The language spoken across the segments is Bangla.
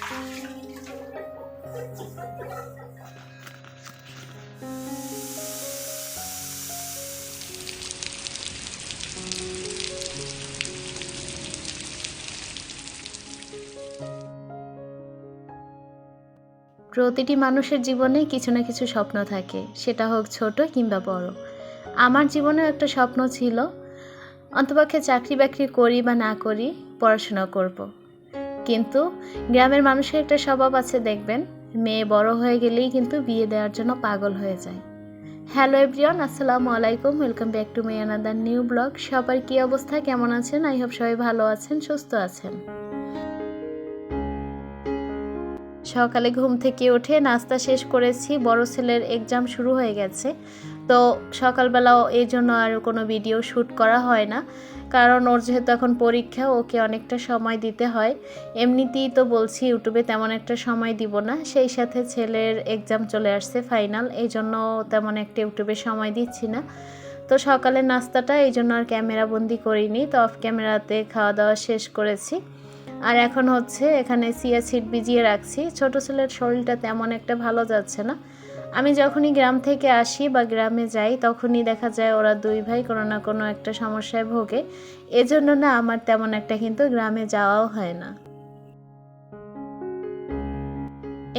প্রতিটি মানুষের জীবনে কিছু না কিছু স্বপ্ন থাকে, সেটা হোক ছোট কিংবা বড়। আমার জীবনেও একটা স্বপ্ন ছিল, অন্তপক্ষে চাকরি বাকরি করি বা না করি, পড়াশোনা করব। কিন্তু গ্রামের মানুষের একটা স্বভাব আছে, দেখবেন মেয়ে বড় হয়ে গেলেই কিন্তু বিয়ে দেওয়ার জন্য পাগল হয়ে যায়। হ্যালো এভরিওয়ান, আসসালামু আলাইকুম, welcome back to my another new blog. সবার কী অবস্থা, কেমন আছেন? আই হোপ সবাই ভালো আছেন, সুস্থ আছেন। সকালে ঘুম থেকে উঠে নাস্তা শেষ করেছি, বড় ছেলের এক্সাম শুরু হয়ে গেছে, তো সকালবেলাও এই জন্য আর কোনো ভিডিও শ্যুট করা হয় না, কারণ ওর যেহেতু এখন পরীক্ষা, ওকে অনেকটা সময় দিতে হয়। এমনিতেই তো বলছি ইউটিউবে তেমন একটা সময় দিব না, সেই সাথে ছেলের এক্সাম চলে আসছে ফাইনাল, এই জন্য তেমন একটা ইউটিউবে সময় দিচ্ছি না। তো সকালের নাস্তাটা এই জন্য আর ক্যামেরা বন্দি করিনি, তো অফ ক্যামেরাতে খাওয়া দাওয়া শেষ করেছি। আর এখন হচ্ছে এখানে চিয়া সিড ভিজিয়ে রাখছি। ছোটো ছেলের শরীরটা তেমন একটা ভালো যাচ্ছে না। আমি যখনই গ্রাম থেকে আসি বা গ্রামে যাই, তখনই দেখা যায় ওরা দুই ভাই কোনো না কোনো একটা সমস্যায় ভোগে। এজন্য না আমার তেমন একটা কিন্তু গ্রামে যাওয়াও হয় না।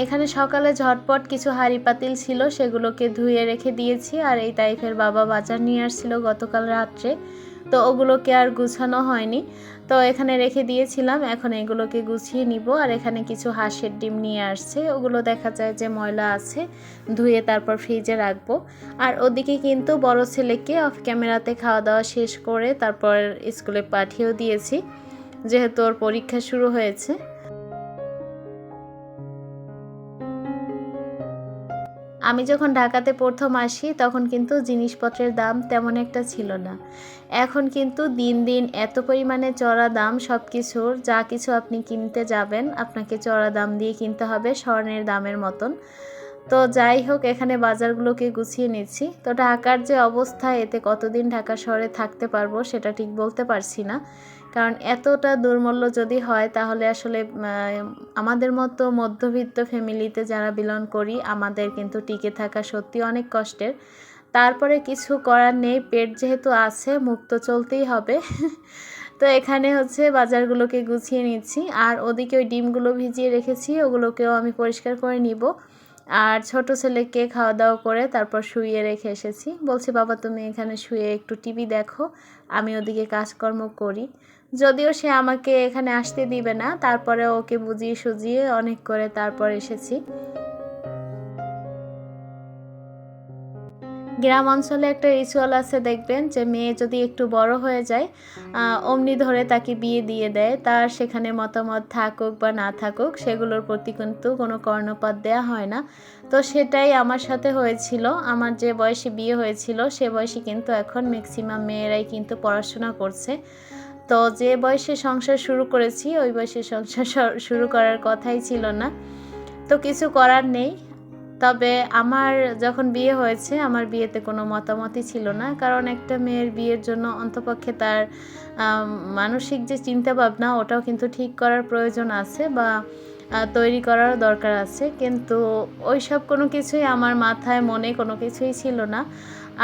এখানে সকালে ঝটপট কিছু হাঁড়ি পাতিল ছিল, সেগুলোকে ধুয়ে রেখে দিয়েছি। আর এই তাইফের বাবা বাজার নিয়ে আসছিল গতকাল রাত্রে, তো ওগুলোকে আর গুছানো হয়নি, তো এখানে রেখে দিয়েছিলাম। এখন এগুলোকে গুছিয়ে নিব। আর এখানে কিছু হাঁসের ডিম নিয়ে আসছে, ওগুলো দেখা যায় যে ময়লা আছে, ধুয়ে তারপর ফ্রিজে রাখবো। আর ওদিকে কিন্তু বড় ছেলেকে অফ ক্যামেরাতে খাওয়া দাওয়া শেষ করে তারপর স্কুলে পাঠিয়েও দিয়েছি, যেহেতু ওর পরীক্ষা শুরু হয়েছে। আমি যখন ঢাকাতে প্রথম আসি, তখন কিন্তু জিনিসপত্রের দাম তেমন একটা ছিল না। এখন কিন্তু দিন দিন এত পরিমাণে চড়া দাম সব কিছুর, যা কিছু আপনি কিনতে যাবেন আপনাকে চড়া দাম দিয়ে কিনতে হবে, স্বর্ণের দামের মতন। তো যাই হোক, এখানে বাজারগুলোকে গুছিয়ে নিচ্ছি। তো ঢাকার যে অবস্থা, এতে কতদিন ঢাকা শহরে থাকতে পারবো সেটা ঠিক বলতে পারছি না, কারণ এতটা দুর্মূল্য যদি হয় তাহলে আসলে আমাদের মতো মধ্যবিত্ত ফ্যামিলিতে যারা বিলং করি, আমাদের কিন্তু টিকে থাকা সত্যি অনেক কষ্টের। তারপরে কিছু করার নেই, পেট যেহেতু আছে, মুখ তো চলতেই হবে। তো এখানে হচ্ছে বাজারগুলোকে গুছিয়ে নিচ্ছি। আর ওদিকে ওই ডিমগুলো ভিজিয়ে রেখেছি, ওগুলোকেও আমি পরিষ্কার করে নিব। আর ছোট ছেলেকে খাওয়া দাওয়া করে তারপর শুইয়ে রেখে এসেছি। বলছি, বাবা তুমি এখানে শুয়ে একটু টিভি দেখো, আমি ওদিকে কাজকর্ম করি। যদিও সে আমাকে এখানে আসতে দিবে না, তারপরে ওকে বুঝিয়ে সুজিয়ে অনেক করে তারপর এসেছি। গ্রাম অঞ্চলে একটা রিচুয়াল আছে, দেখবেন যে মেয়ে যদি একটু বড় হয়ে যায়, অমনি ধরে তাকে বিয়ে দিয়ে দেয়। তার সেখানে মতামত থাকুক বা না থাকুক, সেগুলোর প্রতি কিন্তু কোনো কর্ণপাত দেওয়া হয় না। তো সেটাই আমার সাথে হয়েছিল। আমার যে বয়সে বিয়ে হয়েছিল, সে বয়সে কিন্তু এখন ম্যাক্সিমাম মেয়েরাই কিন্তু পড়াশোনা করছে। তো যে বয়সে সংসার শুরু করেছি, ওই বয়সে সংসার শুরু করার কথাই ছিল না, তো কিছু করার নেই। তবে আমার যখন বিয়ে হয়েছে, আমার বিয়েতে কোনো মতামতই ছিল না, কারণ একটা মেয়ের বিয়ের জন্য অন্তপক্ষে তার মানসিক যে চিন্তাভাবনা, ওটাও কিন্তু ঠিক করার প্রয়োজন আছে বা তৈরি করারও দরকার আছে। কিন্তু ওই সব কোনো কিছুই আমার মাথায় মনে কোনো কিছুই ছিল না।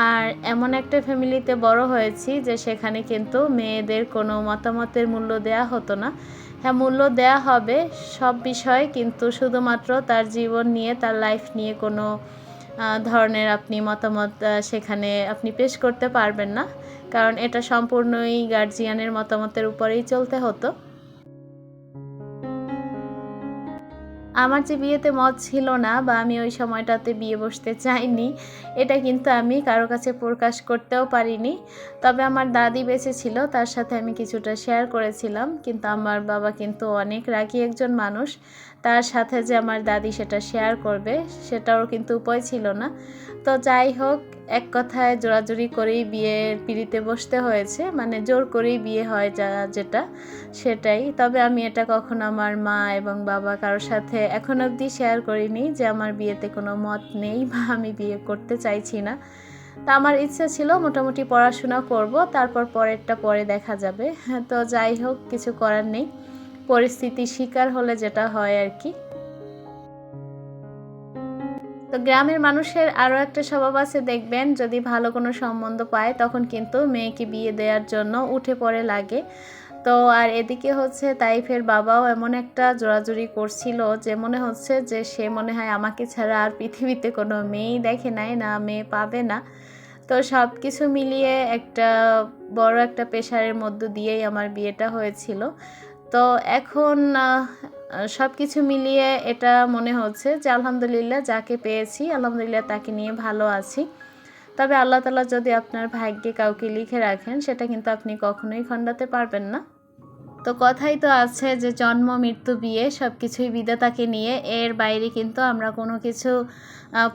আর এমন একটা ফ্যামিলিতে বড় হয়েছি যে সেখানে কিন্তু মেয়েদের কোনো মতামতের মূল্য দেয়া হতো না। হ্যাঁ, মূল্য দেয়া হবে সব বিষয়ে, কিন্তু শুধুমাত্র তার জীবন নিয়ে, তার লাইফ নিয়ে কোনো ধরনের আপনি মতামত সেখানে আপনি পেশ করতে পারবেন না, কারণ এটা সম্পূর্ণই গার্জিয়ানের মতামতের উপরেই চলতে হতো। আমার যে বিয়েতে মত ছিল না বা আমি ওই সময়টাতে বিয়ে বসতে চাইনি, এটা কিন্তু আমি কারো কাছে প্রকাশ করতেও পারিনি। তবে আমার দাদি বেঁচে ছিল, তার সাথে আমি কিছুটা শেয়ার করেছিলাম। কিন্তু আমার বাবা কিন্তু অনেক রাগী একজন মানুষ, তার সাথে যে আমার দাদি সেটা শেয়ার করবে সেটাও কিন্তু উপায় ছিল না। তো যাই হোক, এক কথায় জোরাজুরি করেই বিয়ের পিঁড়িতে বসতে হয়েছে, মানে জোর করেই বিয়ে হয় যেটা, সেটাই। তবে আমি এটা কখনো আমার মা এবং বাবা কারোর সাথে এখন অবধি শেয়ার করিনি যে আমার বিয়েতে কোনো মত নেই বা আমি বিয়ে করতে চাইছি না। তা আমার ইচ্ছা ছিল মোটামুটি পড়াশোনা করব, তারপর পরেরটা পরে দেখা যাবে। তো যাই হোক, কিছু করার নেই। পরিস্থিতির শিকার হলে যেটা হয় আর কি। তো গ্রামের মানুষের আরও একটা স্বভাব আছে দেখবেন, যদি ভালো কোনো সম্বন্ধ পায় তখন কিন্তু মেয়েকে বিয়ে দেওয়ার জন্য উঠে পড়ে লাগে। তো আর এদিকে হচ্ছে তাইফের বাবাও এমন একটা জোরাজুরি করছিল যে মনে হচ্ছে যে সে মনে হয় আমাকে ছাড়া আর পৃথিবীতে কোনো মেয়েই দেখে নাই, না মেয়ে পাবে না। তো সব কিছু মিলিয়ে একটা বড় একটা প্রেশারের মধ্য দিয়েই আমার বিয়েটা হয়েছিল। তো এখন সব কিছু মিলিয়ে এটা মনে হচ্ছে যে আলহামদুলিল্লাহ যাকে পেয়েছি আলহামদুলিল্লাহ তাকে নিয়ে ভালো আছি। তবে আল্লাহ তাআলা যদি আপনার ভাগ্যে কাউকে লিখে রাখেন সেটা কিন্তু আপনি কখনোই খণ্ডাতে পারবেন না। তো কথাই তো আছে যে জন্ম মৃত্যু বিয়ে সব কিছুই বিধাতাকে নিয়ে, এর বাইরে কিন্তু আমরা কোনো কিছু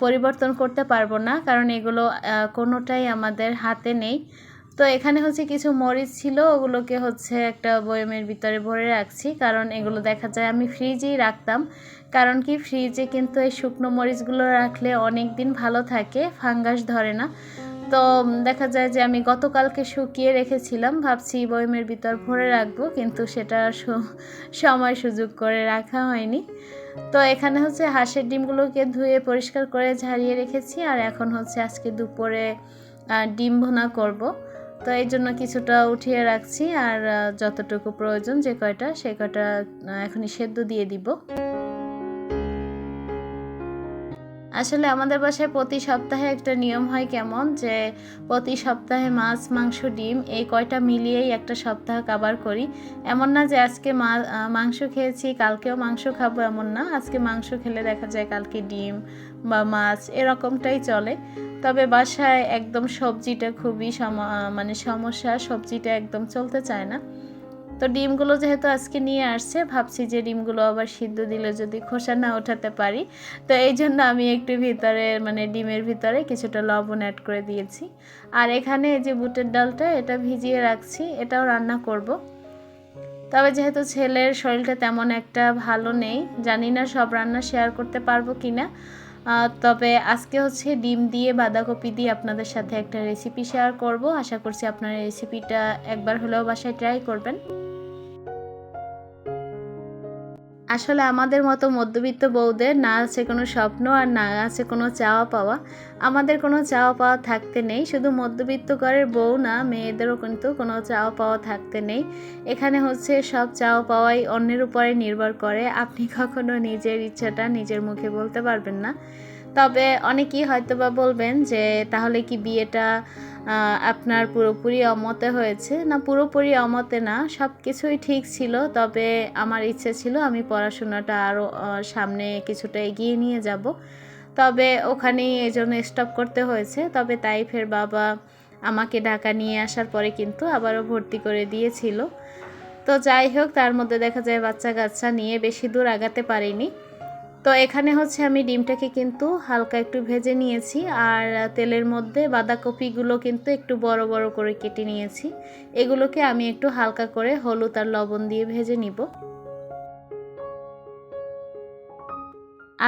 পরিবর্তন করতে পারবো না, কারণ এগুলো কোনোটাই আমাদের হাতে নেই। তো এখানে হচ্ছে কিছু মরিচ ছিল, ওগুলোকে হচ্ছে একটা বয়মের ভিতরে ভরে রাখছি, কারণ এগুলো দেখা যায় আমি ফ্রিজেই রাখতাম। কারণ কি ফ্রিজে কিন্তু এই শুকনো মরিচগুলো রাখলে অনেক দিন ভালো থাকে, ফাঙ্গাস ধরে না। তো দেখা যায় যে আমি গতকালকে শুকিয়ে রেখেছিলাম, ভাবছি বয়মের ভিতর ভরে রাখবো, কিন্তু সেটা সময় সুযোগ করে রাখা হয়নি। তো এখানে হচ্ছে হাঁসের ডিমগুলোকে ধুয়ে পরিষ্কার করে ঝারিয়ে রেখেছি, আর এখন হচ্ছে আজকে দুপুরে ডিম ভুনা করব। তো এই জন্য কিছুটা উঠিয়ে রাখছি, আর যতটুকু প্রয়োজন যে কয়টা সে কয়টা এখনই সেদ্ধ দিয়ে দিব। আসলে আমাদের বাসায় প্রতি সপ্তাহে একটা নিয়ম হয় কেমন, যে প্রতি সপ্তাহে মাছ মাংস ডিম এই কয়টা মিলিয়েই একটা সপ্তাহ কাবার করি। এমন না যে আজকে মাংস খেয়েছি কালকেও মাংস খাবো, এমন না। আজকে মাংস খেলে দেখা যায় কালকে ডিম বা মাছ এরকমটাই চলে। তবে বাসায় একদম সবজিটা খুবই সমস্যা, সবজিটা একদম চলতে চায় না। তো ডিমগুলো যেহেতু আজকে নিয়ে আসছে, ভাবছি যে ডিমগুলো আবার সিদ্ধ দিলে যদি খোসা না ওঠাতে পারি, তো এই জন্য আমি একটু ভিতরে ডিমের ভিতরে কিছুটা লবণ অ্যাড করে দিয়েছি। আর এখানে এই যে বুটের ডালটা এটা ভিজিয়ে রাখছি, এটাও রান্না করব। তবে যেহেতু ছেলের শরীরটা তেমন একটা ভালো নেই, জানি না সব রান্না শেয়ার করতে পারবো কিনা। তবে আজকে হচ্ছে ডিম দিয়ে বাঁধাকপি দিয়ে আপনাদের সাথে একটা রেসিপি শেয়ার করব। আশা করছি আপনারা রেসিপিটা একবার হলেও বাসায় ট্রাই করবেন। আসলে আমাদের মতো মধ্যবিত্ত বউদের না আছে কোনো স্বপ্ন আর না আছে কোনো চাওয়া পাওয়া। আমাদের কোনো চাওয়া পাওয়া থাকতে নেই, শুধু মধ্যবিত্ত ঘরের বউ না, মেয়েদেরও কিন্তু কোনো চাওয়া পাওয়া থাকতে নেই। এখানে হচ্ছে সব চাওয়া পাওয়াই অন্যের উপরে নির্ভর করে, আপনি কখনো নিজের ইচ্ছাটা নিজের মুখে বলতে পারবেন না। তবে অনেকেই হয়তো বা বলবেন যে তাহলে কি বিয়েটা আপনার পুরোপুরি অমতে হয়েছে? না, পুরোপুরি অমতে না, সব কিছুই ঠিক ছিল। তবে আমার ইচ্ছে ছিল আমি পড়াশোনাটা আরও সামনে কিছুটা এগিয়ে নিয়ে যাব। তবে ওখানেই এজন্য স্টপ করতে হয়েছে। তবে তাইফের বাবা আমাকে ঢাকা নিয়ে আসার পরে কিন্তু আবারও ভর্তি করে দিয়েছিল। তো যাই হোক, তার মধ্যে দেখা যায় বাচ্চা কাচ্চা নিয়ে বেশি দূর আগাতে পারিনি। তো এখানে হচ্ছে আমি ডিমটাকে কিন্তু হালকা একটু ভেজে নিয়েছি, আর তেলের মধ্যে বাঁধাকপিগুলো কিন্তু একটু বড় বড় করে কেটে নিয়েছি। এগুলোকে আমি একটু হালকা করে হলুদ আর লবণ দিয়ে ভেজে নিব।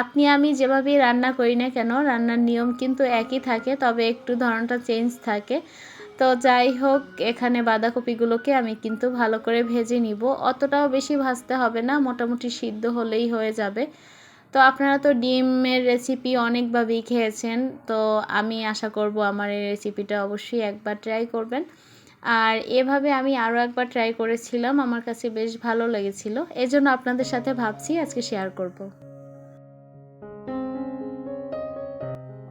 আপনি আমি যেভাবেই রান্না করি না কেন, রান্নার নিয়ম কিন্তু একই থাকে, তবে একটু ধরনটা চেঞ্জ থাকে। তো যাই হোক, এখানে বাঁধাকপিগুলোকে আমি কিন্তু ভালো করে ভেজে নিব। অতটাও বেশি ভাজতে হবে না, মোটামুটি সিদ্ধ হলেই হয়ে যাবে। তো আপনারা তো ডিমের রেসিপি অনেকভাবেই খেয়েছেন, তো আমি আশা করব আমার এই রেসিপিটা অবশ্যই একবার ট্রাই করবেন। আর এভাবে আমি আরও একবার ট্রাই করেছিলাম, আমার কাছে বেশ ভালো লেগেছিল, এজন্য আপনাদের সাথে ভাবছি আজকে শেয়ার করব।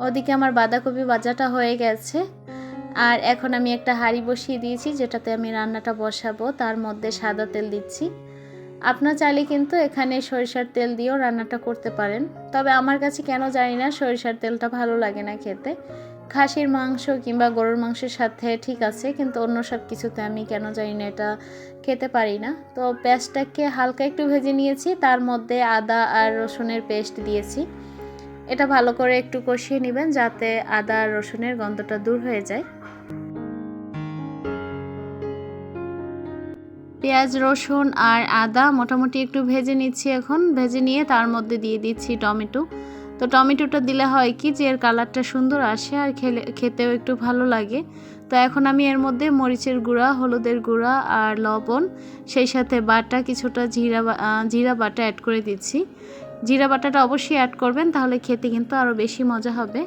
ওদিকে আমার বাঁধাকপি ভাজাটা হয়ে গেছে, আর এখন আমি একটা হাঁড়ি বসিয়ে দিয়েছি যেটাতে আমি রান্নাটা বসাবো। তার মধ্যে সাদা তেল দিচ্ছি। আপনার চাইলে কিন্তু এখানে সরিষার তেল দিয়েও রান্নাটা করতে পারেন, তবে আমার কাছে কেন জানি না সরিষার তেলটা ভালো লাগে না খেতে। খাসির মাংস কিংবা গরুর মাংসের সাথে ঠিক আছে, কিন্তু অন্য সব কিছুতে আমি কেন জানি না এটা খেতে পারি না। তো পেঁয়াজটাকে হালকা একটু ভেজে নিয়েছি, তার মধ্যে আদা আর রসুনের পেস্ট দিয়েছি। এটা ভালো করে একটু কষিয়ে নেবেন যাতে আদা আর রসুনের গন্ধটা দূর হয়ে যায়। পেঁয়াজ রসুন আর আদা মোটামুটি একটু ভেজে নিচ্ছি, এখন ভেজে নিয়ে তার মধ্যে দিয়ে দিচ্ছি টমেটো। তো টমেটোটা দিলে হয় কি যে এর কালারটা সুন্দর আসে আর খেতেও একটু ভালো লাগে। তো তো এখন আমি এর মধ্যে মরিচের গুঁড়া, হলুদের গুঁড়া আর লবণ, সেই সাথে বাটা কিছুটা জিরা বাটা অ্যাড করে দিচ্ছি। জিরা বাটাটা অবশ্যই অ্যাড করবেন, তাহলে খেতে কিন্তু আরও বেশি মজা হবে।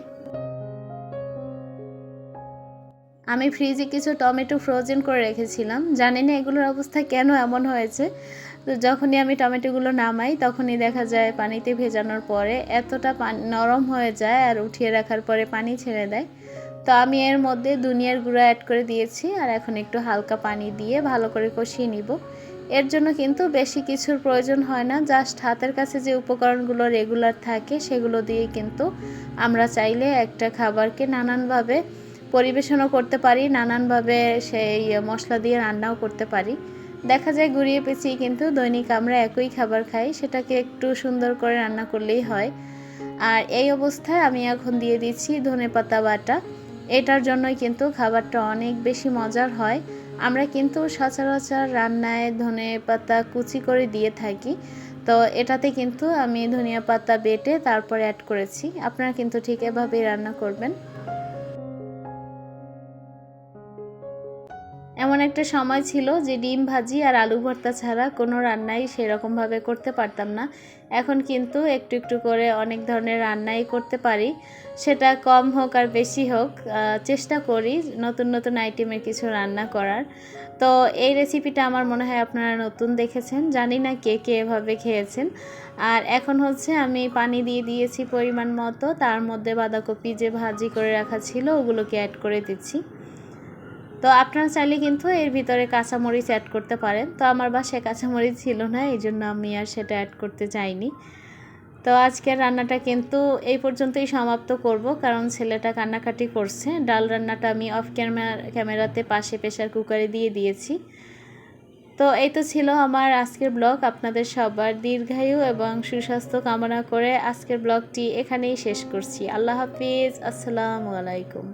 আমি ফ্রিজে কিছু টমেটো ফ্রোজেন করে রেখেছিলাম, জানি না এগুলোর অবস্থা কেন এমন হয়েছে। তো যখনই আমি টমেটোগুলো নামাই তখনই দেখা যায় পানিতে ভেজানোর পরে এতটা নরম হয়ে যায় আর উঠিয়ে রাখার পরে পানি ছেড়ে দেয়। তো আমি এর মধ্যে ধনিয়ার গুঁড়া অ্যাড করে দিয়েছি আর এখন একটু হালকা পানি দিয়ে ভালো করে কষিয়ে নিব। এর জন্য কিন্তু বেশি কিছুর প্রয়োজন হয় না, জাস্ট হাতের কাছে যে উপকরণগুলো রেগুলার থাকে সেগুলো দিয়ে কিন্তু আমরা চাইলে একটা খাবারকে নানানভাবে পরিবেশনও করতে পারি, নানানভাবে সেই মশলা দিয়ে রান্নাও করতে পারি। দেখা যায় ঘুরিয়ে পেঁচিয়ে কিন্তু দৈনিক আমরা একই খাবার খাই, সেটাকে একটু সুন্দর করে রান্না করলেই হয়। আর এই অবস্থায় আমি এখন দিয়ে দিচ্ছি ধনেপাতা বাটা। এটার জন্যই কিন্তু খাবারটা অনেক বেশি মজার হয়। আমরা কিন্তু সচরাচর রান্নায় ধনেপাতা কুচি করে দিয়ে থাকি, তো এটাতে কিন্তু আমি ধনিয়া পাতা বেটে তারপর অ্যাড করেছি। আপনারা কিন্তু ঠিক এভাবেই রান্না করবেন। এমন একটা সময় ছিল যে ডিম ভাজি আর আলু ভর্তা ছাড়া কোনো রান্নাই সেরকমভাবে করতে পারতাম না। এখন কিন্তু একটু একটু করে অনেক ধরনের রান্নাই করতে পারি, সেটা কম হোক আর বেশি হোক, চেষ্টা করি নতুন নতুন আইটেমের কিছু রান্না করার। তো এই রেসিপিটা আমার মনে হয় আপনারা নতুন দেখেছেন, জানি না কে কে এভাবে খেয়েছেন। আর এখন হচ্ছে আমি পানি দিয়ে দিয়েছি পরিমাণ মতো, তার মধ্যে বাঁধাকপি যে ভাজি করে রাখা ছিল ওগুলোকে অ্যাড করে দিচ্ছি। তো আপনারা চাইলে কিন্তু এর ভিতরে কাঁচামরিচ অ্যাড করতে পারেন, তো আমার বাসায় কাঁচামরিচ ছিল না, এই জন্য আমি আর সেটা অ্যাড করতে চাইনি। তো আজকের রান্নাটা কিন্তু এই পর্যন্তই সমাপ্ত করব, কারণ ছেলেটা কান্নাকাটি করছে। ডাল রান্নাটা আমি অফ ক্যামেরাতে পাশে প্রেসার কুকারে দিয়ে দিয়েছি। তো এই তো ছিল আমার আজকের ব্লগ। আপনাদের সবার দীর্ঘায়ু এবং সুস্বাস্থ্য কামনা করে আজকের ব্লগটি এখানেই শেষ করছি। আল্লাহ হাফিজ, আসসালামু আলাইকুম।